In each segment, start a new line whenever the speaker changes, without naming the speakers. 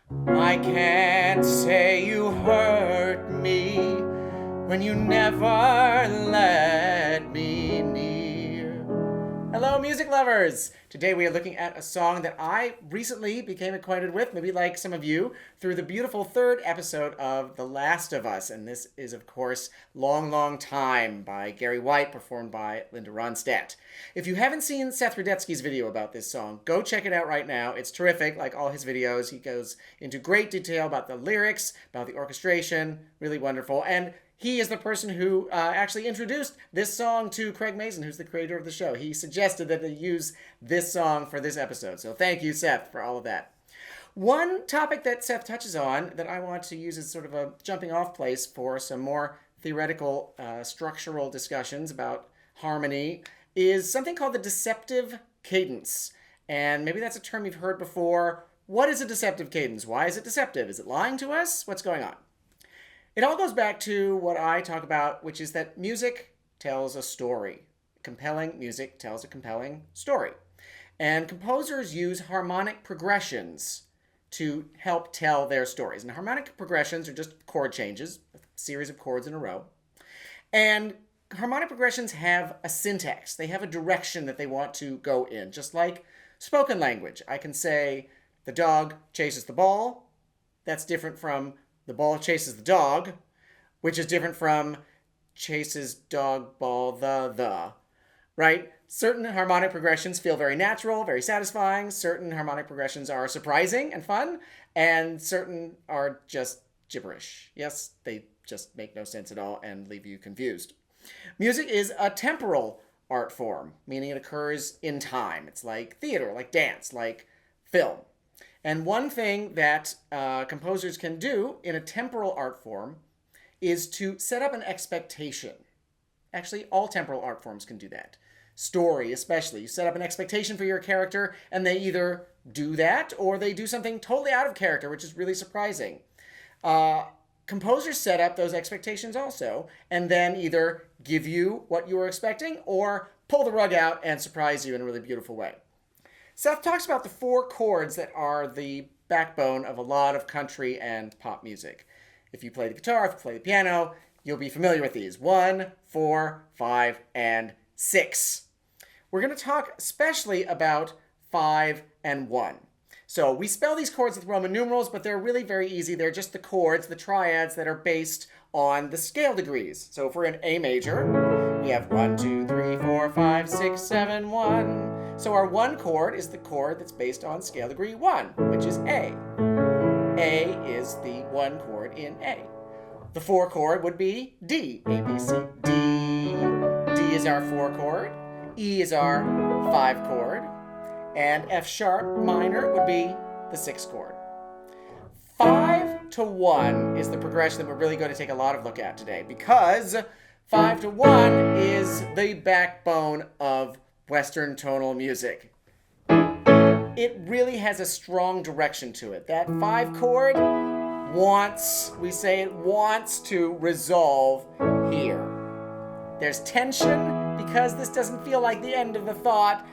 I can't say you hurt me when you never let me near. Hello, music lovers! Today we are looking at a song that I recently became acquainted with, maybe like some of you, through the beautiful third episode of The Last of Us. And this is, of course, Long, Long Time by Gary White, performed by Linda Ronstadt. If you haven't seen Seth Rudetsky's video about this song, go check it out right now. It's terrific, like all his videos. He goes into great detail about the lyrics, about the orchestration, really wonderful. And he is the person who actually introduced this song to Craig Mazin, who's the creator of the show. He suggested that they use this song for this episode. So thank you, Seth, for all of that. One topic that Seth touches on that I want to use as sort of a jumping off place for some more theoretical structural discussions about harmony is something called the deceptive cadence. And maybe that's a term you've heard before. What is a deceptive cadence? Why is it deceptive? Is it lying to us? What's going on? It all goes back to what I talk about, which is that music tells a story. Compelling music tells a compelling story. And composers use harmonic progressions to help tell their stories. And harmonic progressions are just chord changes, a series of chords in a row. And harmonic progressions have a syntax. They have a direction that they want to go in, just like spoken language. I can say, the dog chases the ball. That's different from the ball chases the dog, which is different from chases dog ball the, right? Certain harmonic progressions feel very natural, very satisfying. Certain harmonic progressions are surprising and fun, and certain are just gibberish. Yes, they just make no sense at all and leave you confused. Music is a temporal art form, meaning it occurs in time. It's like theater, like dance, like film. And one thing that composers can do in a temporal art form is to set up an expectation. Actually, all temporal art forms can do that. Story, especially. You set up an expectation for your character, and they either do that or they do something totally out of character, which is really surprising. Composers set up those expectations also, and then either give you what you were expecting or pull the rug out and surprise you in a really beautiful way. Seth talks about the four chords that are the backbone of a lot of country and pop music. If you play the guitar, if you play the piano, you'll be familiar with these. 1, 4, 5, and 6. We're going to talk especially about 5 and 1. So we spell these chords with Roman numerals, but they're really very easy. They're just the chords, the triads that are based on the scale degrees. So if we're in A major, we have 1, 2, 3, 4, 5, 6, 7, 1. So our 1 chord is the chord that's based on scale degree 1, which is A. A is the 1 chord in A. The 4 chord would be D. A, B, C, D. D is our 4 chord. E is our 5 chord. And F sharp minor would be the 6 chord. 5 to 1 is the progression that we're really going to take a lot of look at today, because 5 to 1 is the backbone of Western tonal music. It really has a strong direction to it. That 5 chord wants to resolve here. There's tension because this doesn't feel like the end of the thought.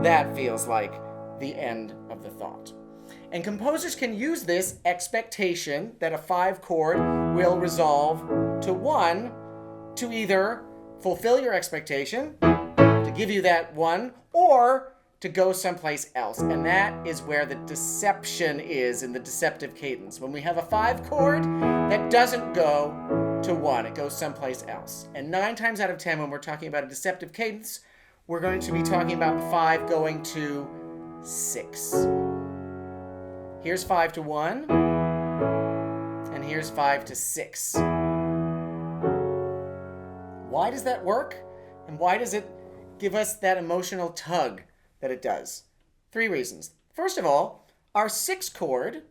That feels like the end of the thought. And composers can use this expectation that a 5 chord will resolve to 1 to either fulfill your expectation, to give you that 1, or to go someplace else. And that is where the deception is in the deceptive cadence. When we have a 5 chord that doesn't go to 1, it goes someplace else. And 9 times out of 10, when we're talking about a deceptive cadence, we're going to be talking about the 5 going to 6. Here's 5 to 1, and here's 5 to 6. Why does that work? And why does it give us that emotional tug that it does? 3 reasons. First of all, our 6 chord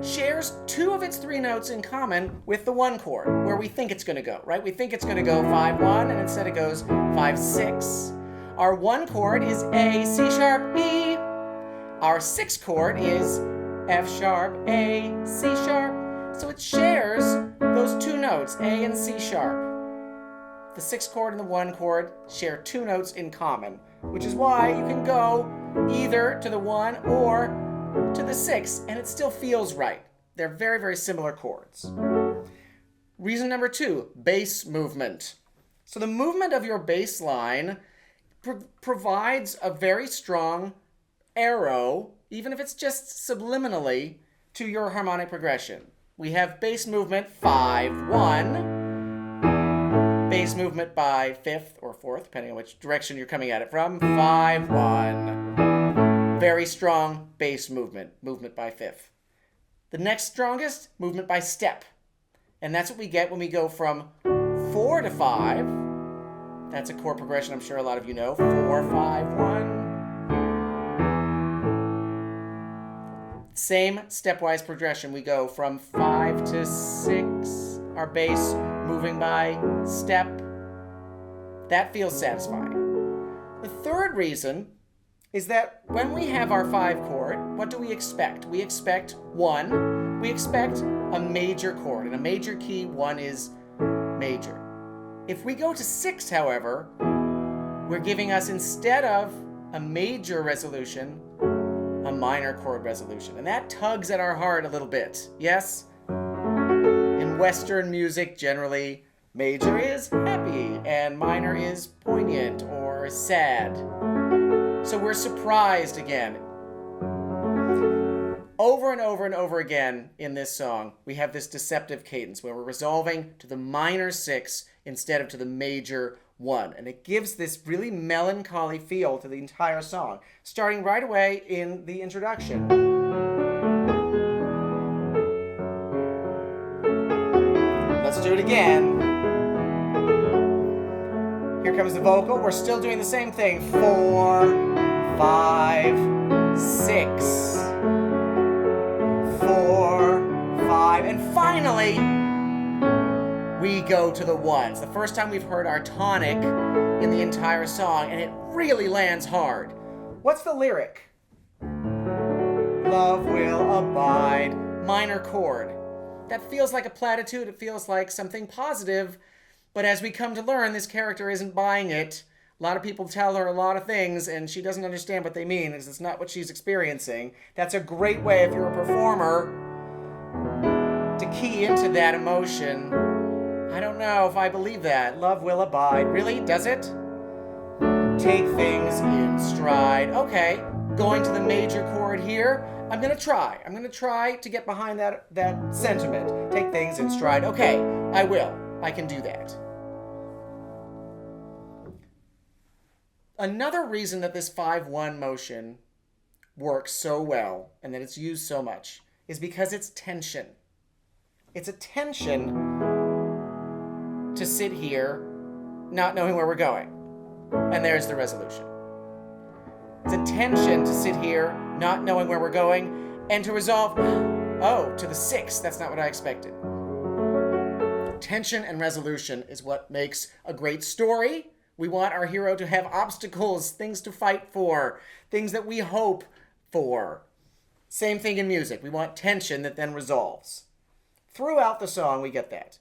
shares 2 of its 3 notes in common with the 1 chord, where we think it's going to go, right? We think it's going to go 5-1, and instead it goes 5-6. Our 1 chord is A, C sharp, E. Our 6 chord is F sharp, A, C sharp. So it shares those 2 notes, A and C sharp. The 6 chord and the 1 chord share 2 notes in common, which is why you can go either to the 1 or to the 6, and it still feels right. They're very, very similar chords. Reason number 2, bass movement. So the movement of your bass line provides a very strong arrow, even if it's just subliminally, to your harmonic progression. We have bass movement 5-1, bass movement by 5th or 4th, depending on which direction you're coming at it from, 5-1. Very strong bass movement by 5th. The next strongest, movement by step. And that's what we get when we go from 4 to 5. That's a chord progression I'm sure a lot of you know. 4-5-1. Same stepwise progression. We go from 5 to 6. Our bass moving by step. That feels satisfying. The third reason is that when we have our 5 chord, what do we expect? We expect 1. We expect a major chord. In a major key, 1 is major. If we go to 6, however, we're giving us, instead of a major resolution, a minor chord resolution. And that tugs at our heart a little bit. Yes? In Western music, generally, major is happy and minor is poignant or sad. So we're surprised again. Over and over and over again in this song, we have this deceptive cadence where we're resolving to the minor 6 instead of to the major 1. And it gives this really melancholy feel to the entire song, starting right away in the introduction. Let's do it again. Here comes the vocal. We're still doing the same thing. 4, 5, 6. 4, 5, and finally, we go to the 1s. The first time we've heard our tonic in the entire song, and it really lands hard. What's the lyric? Love will abide. Minor chord. That feels like a platitude. It feels like something positive. But as we come to learn, this character isn't buying it. A lot of people tell her a lot of things, and she doesn't understand what they mean, because it's not what she's experiencing. That's a great way, if you're a performer, to key into that emotion. I don't know if I believe that. Love will abide. Really? Does it? Take things in stride. Okay, going to the major chord here. I'm going to try. I'm going to try to get behind that sentiment. Take things in stride. Okay, I will. I can do that. Another reason that this 5-1 motion works so well and that it's used so much is because it's tension. It's a tension to sit here not knowing where we're going. And there's the resolution. It's a tension to sit here not knowing where we're going and to resolve, oh, to the 6. That's not what I expected. Tension and resolution is what makes a great story. We want our hero to have obstacles, things to fight for, things that we hope for. Same thing in music. We want tension that then resolves. Throughout the song, we get that.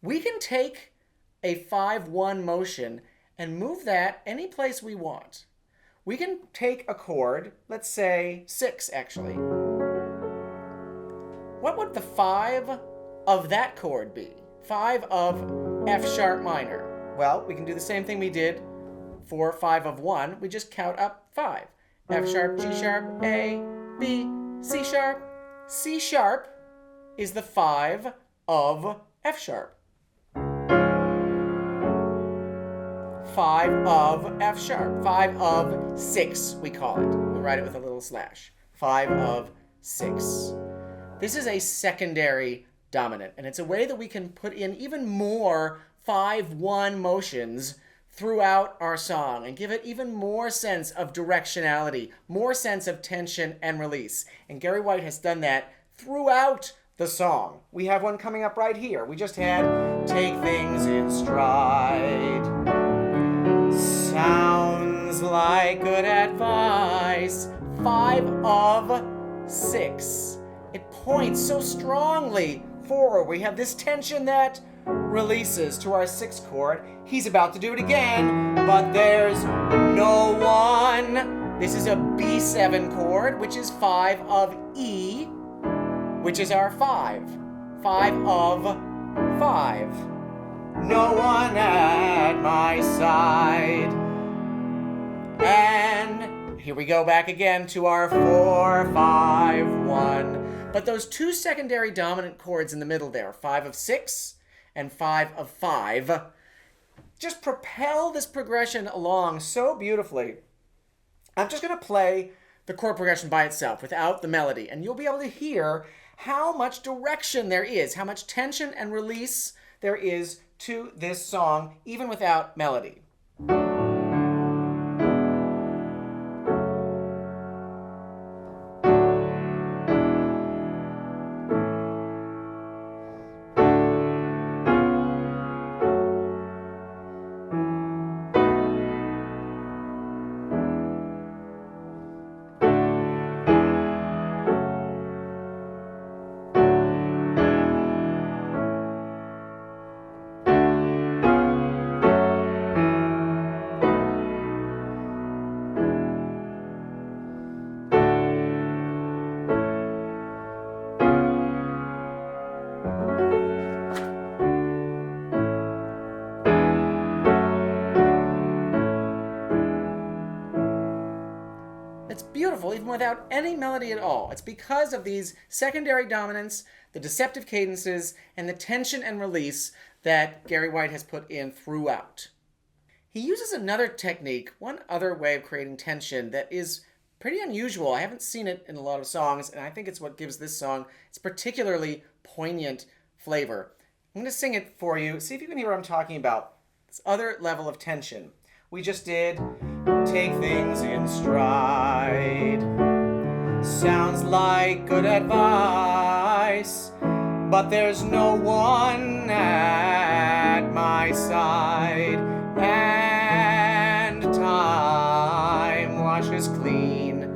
We can take a 5-1 motion and move that any place we want. We can take a chord, let's say 6 actually. What would the 5 of that chord be? 5 of F sharp minor. Well, we can do the same thing we did for 5 of 1. We just count up 5. F sharp, G sharp, A, B, C sharp. C sharp is the 5 of F sharp. 5 of F sharp. 5 of 6, we call it. We write it with a little slash. 5 of 6. This is a secondary dominant, and it's a way that we can put in even more 5-1 motions throughout our song and give it even more sense of directionality, more sense of tension and release. And Gary White has done that throughout the song. We have one coming up right here. We just had Take Things in Stride. Sounds like good advice. 5 of 6. It points so strongly forward. We have this tension that releases to our 6th chord. He's about to do it again, but there's no one This is a B7 chord, which is 5 of E, which is our 5. 5 of 5. No one at my side. And here we go back again to our 4, 5, 1. But those two secondary dominant chords in the middle there, 5 of 6 and 5 of 5, just propel this progression along so beautifully. I'm just going to play the chord progression by itself without the melody, and you'll be able to hear how much direction there is, how much tension and release there is to this song, even without melody. It's beautiful even without any melody at all. It's because of these secondary dominants, the deceptive cadences, and the tension and release that Gary White has put in throughout. He uses another technique, one other way of creating tension that is pretty unusual. I haven't seen it in a lot of songs, and I think it's what gives this song its particularly poignant flavor. I'm going to sing it for you. See if you can hear what I'm talking about. This other level of tension. We just did Take Things in Stride. Sounds like good advice, but there's no one at my side. And time washes clean.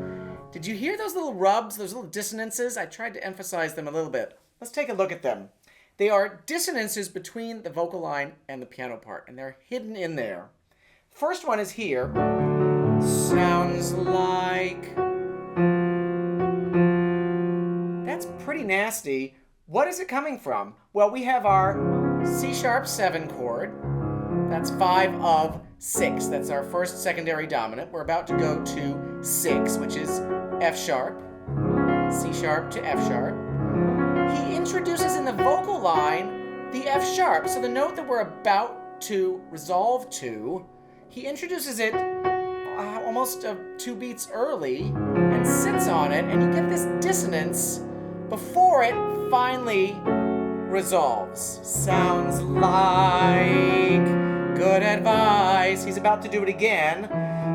Did you hear those little rubs, those little dissonances? I tried to emphasize them a little bit. Let's take a look at them. They are dissonances between the vocal line and the piano part, and they're hidden in there. First one is here. Sounds like... That's pretty nasty. What is it coming from? Well, we have our C-sharp 7 chord. That's 5 of 6. That's our first secondary dominant. We're about to go to 6, which is F-sharp, C-sharp to F-sharp. He introduces in the vocal line the F-sharp. So the note that we're about to resolve to, he introduces it almost 2 beats early and sits on it, and you get this dissonance before it finally resolves. Sounds like good advice. He's about to do it again,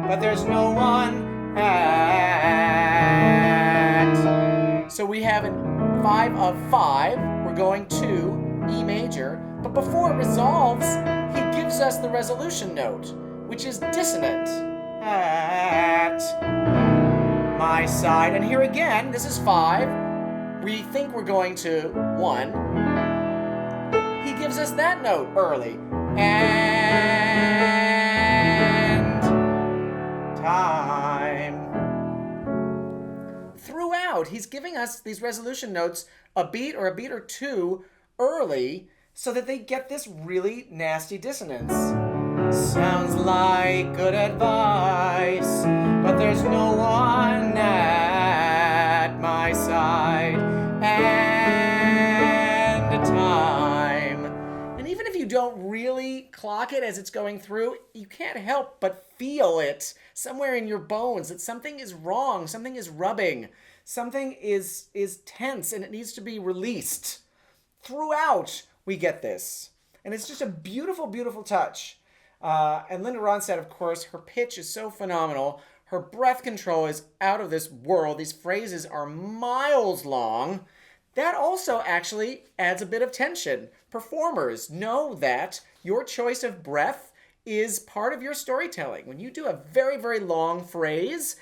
but there's no one at. So we have 5 of 5. We're going to E major, but before it resolves, he gives us the resolution note, which is dissonant. At my side. And here again, this is 5. We think we're going to 1. He gives us that note early. And time. Throughout, he's giving us these resolution notes a beat or 2 early so that they get this really nasty dissonance. Sounds like good advice, but there's no one at my side. And time. And even if you don't really clock it as it's going through, you can't help but feel it somewhere in your bones that something is wrong, something is rubbing, something is tense, and it needs to be released. Throughout, we get this. And it's just a beautiful, beautiful touch. And Linda Ronstadt, of course, her pitch is so phenomenal. Her breath control is out of this world. These phrases are miles long. That also actually adds a bit of tension. Performers know that your choice of breath is part of your storytelling. When you do a very, very long phrase,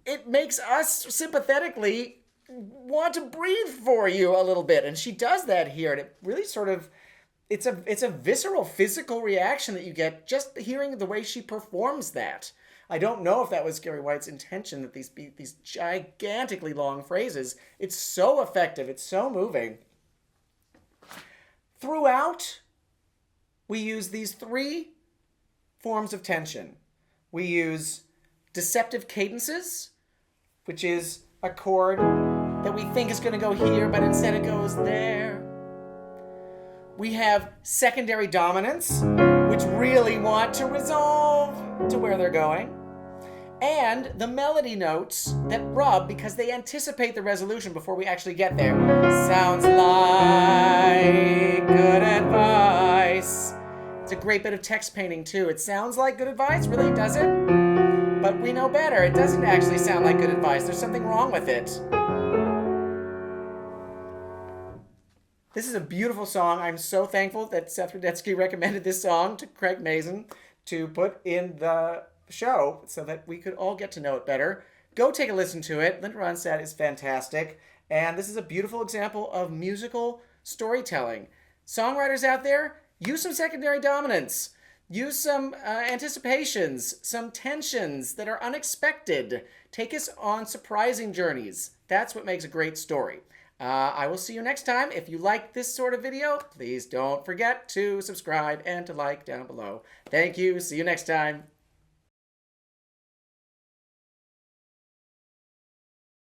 it makes us sympathetically want to breathe for you a little bit. And she does that here. And it really sort of... It's a visceral, physical reaction that you get just hearing the way she performs that. I don't know if that was Gary White's intention, that these be these gigantically long phrases. It's so effective. It's so moving. Throughout, we use these three forms of tension. We use deceptive cadences, which is a chord that we think is going to go here, but instead it goes there. We have secondary dominants, which really want to resolve to where they're going. And the melody notes that rub because they anticipate the resolution before we actually get there. Sounds like good advice. It's a great bit of text painting too. It sounds like good advice, really, does it? But we know better. It doesn't actually sound like good advice. There's something wrong with it. This is a beautiful song. I'm so thankful that Seth Rudetsky recommended this song to Craig Mazin to put in the show so that we could all get to know it better. Go take a listen to it. Linda Ronstadt is fantastic. And this is a beautiful example of musical storytelling. Songwriters out there, use some secondary dominance. Use some anticipations, some tensions that are unexpected. Take us on surprising journeys. That's what makes a great story. I will see you next time. If you like this sort of video, please don't forget to subscribe and to like down below. Thank you. See you next time.